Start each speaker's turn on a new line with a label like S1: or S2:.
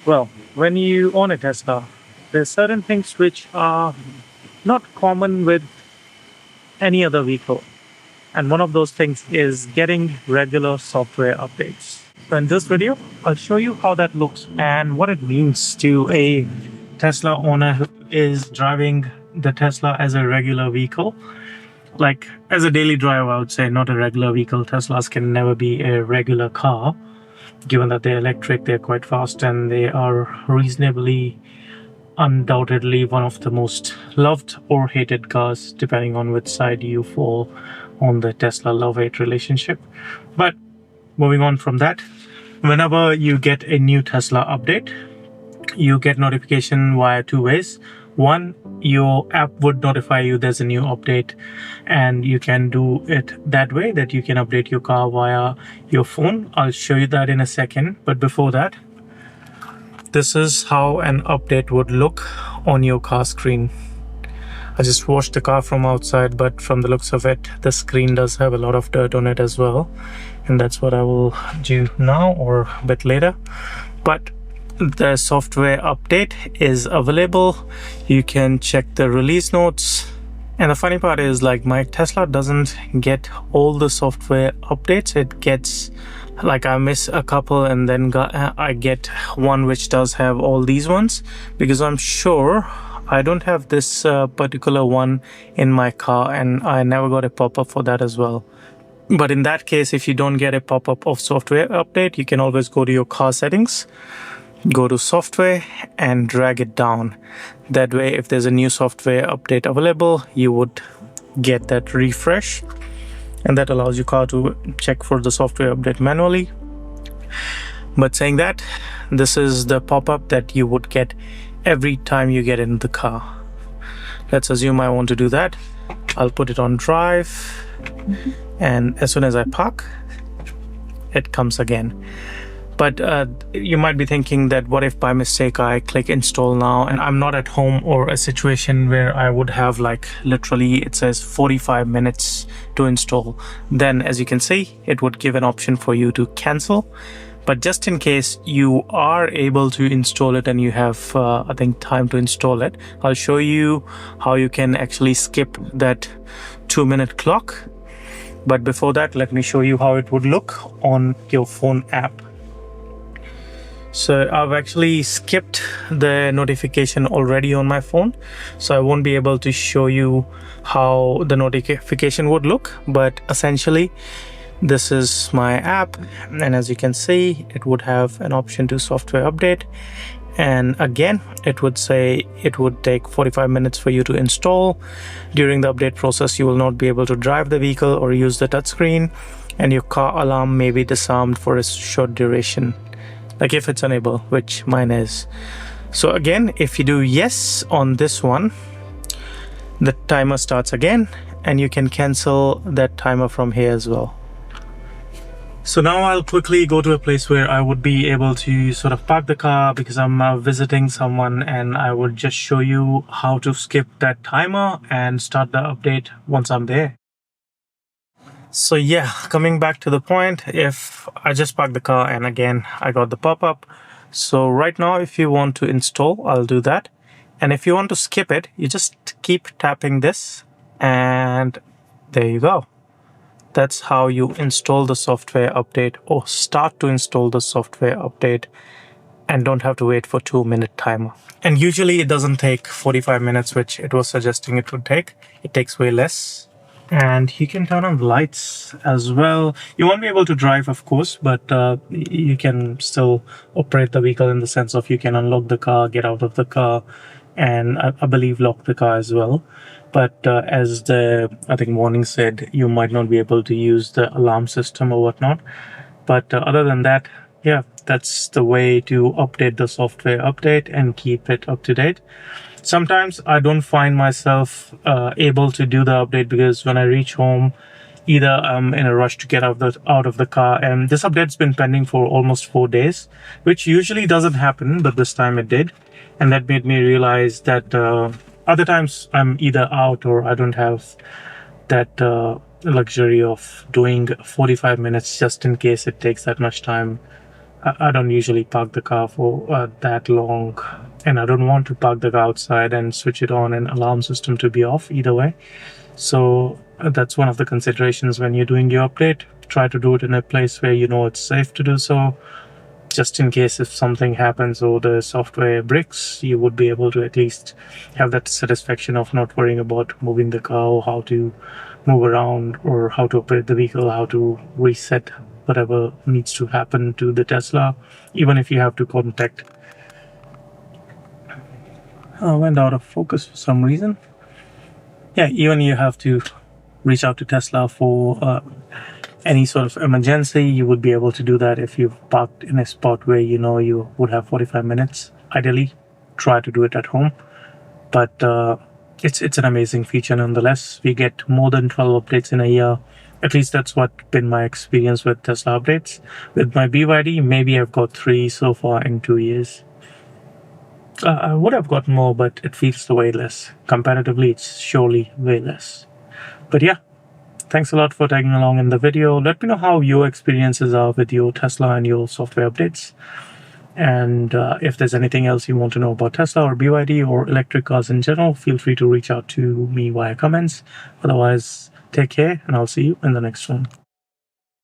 S1: Well, when you own a Tesla, there's certain things which are not common with any other vehicle. And one of those things is getting regular software updates. So in this video, I'll show you how that looks and what it means to a Tesla owner who is driving the Tesla as a regular vehicle. Like as a daily driver, I would say not a regular vehicle. Teslas can never be a regular car. Given that they're electric, they're quite fast and they are reasonably, undoubtedly one of the most loved or hated cars, depending on which side you fall on the Tesla love-hate relationship. But moving on from that, whenever you get a new Tesla update, you get notification via two ways. One, your app would notify you there's a new update, and you can do it that way, that you can update your car via your phone. I'll show you that in a second. But before that, this is how an update would look on your car screen. I just washed the car from outside, but from the looks of it, the screen does have a lot of dirt on it as well. And that's what I will do now or a bit later. But the software update is available. You can check the release notes. And the funny part is, like, my Tesla doesn't get all the software updates. It gets, like, I miss a couple and then I get one which does have all these ones, because I'm sure I don't have this particular one in my car, and I never got a pop-up for that as well. But in that case, if you don't get a pop-up of software update, you can always go to your car settings, go to software and drag it down. That way, if there's a new software update available, you would get that refresh, and that allows your car to check for the software update manually. But saying that, this is the pop-up that you would get every time you get in the car. Let's assume I want to do that. I'll put it on drive, and as soon as I park, it comes again. But you might be thinking that what if by mistake I click install now and I'm not at home, or a situation where I would have, like, literally it says 45 minutes to install. Then, as you can see, it would give an option for you to cancel. But just in case you are able to install it and you have, I think, time to install it, I'll show you how you can actually skip that 2-minute clock. But before that, let me show you how it would look on your phone app. So I've actually skipped the notification already on my phone, so I won't be able to show you how the notification would look. But essentially, this is my app, and as you can see, it would have an option to software update. And again, it would say it would take 45 minutes for you to install. During the update process, you will not be able to drive the vehicle or use the touchscreen, and your car alarm may be disarmed for a short duration, like if it's unable, which mine is. So again, if you do yes on this one, the timer starts again, and you can cancel that timer from here as well. So now I'll quickly go to a place where I would be able to sort of park the car, because I'm visiting someone, and I would just show you how to skip that timer and start the update once I'm there. So yeah, coming back to the point, if I just parked the car and again I got the pop-up. So right now, if you want to install, I'll do that. And if you want to skip it, you just keep tapping this, and there you go. That's how you install the software update, or start to install the software update, and don't have to wait for 2-minute timer. And usually it doesn't take 45 minutes, which it was suggesting it would take. It takes way less. And you can turn on the lights as well. You won't be able to drive, of course, but you can still operate the vehicle, in the sense of you can unlock the car, get out of the car, and I believe lock the car as well. But as the, I think, warning said, you might not be able to use the alarm system or whatnot. But other than that, yeah, that's the way to update the software update and keep it up to date. Sometimes I don't find myself able to do the update, because when I reach home, either I'm in a rush to get out of the car, and this update's been pending for almost 4 days, which usually doesn't happen, but this time it did. And that made me realize that other times I'm either out, or I don't have that luxury of doing 45 minutes just in case it takes that much time I don't usually park the car for that long, and I don't want to park the car outside and switch it on and alarm system to be off either way. So that's one of the considerations when you're doing your update. Try to do it in a place where you know it's safe to do so, just in case if something happens or the software breaks, you would be able to at least have that satisfaction of not worrying about moving the car or how to move around or how to operate the vehicle, how to reset whatever needs to happen to the Tesla, even if you have to contact. Went out of focus for some reason. Yeah, even you have to reach out to Tesla for any sort of emergency, you would be able to do that if you've parked in a spot where you know you would have 45 minutes. Ideally, try to do it at home. But it's an amazing feature nonetheless. We get more than 12 updates in a year. At least that's what been my experience with Tesla updates. With my BYD, maybe I've got 3 so far in 2 years. I would have got more, but it feels way less. Comparatively, it's surely way less. But yeah, thanks a lot for tagging along in the video. Let me know how your experiences are with your Tesla and your software updates. And if there's anything else you want to know about Tesla or BYD or electric cars in general, feel free to reach out to me via comments. Otherwise, take care and I'll see you in the next one.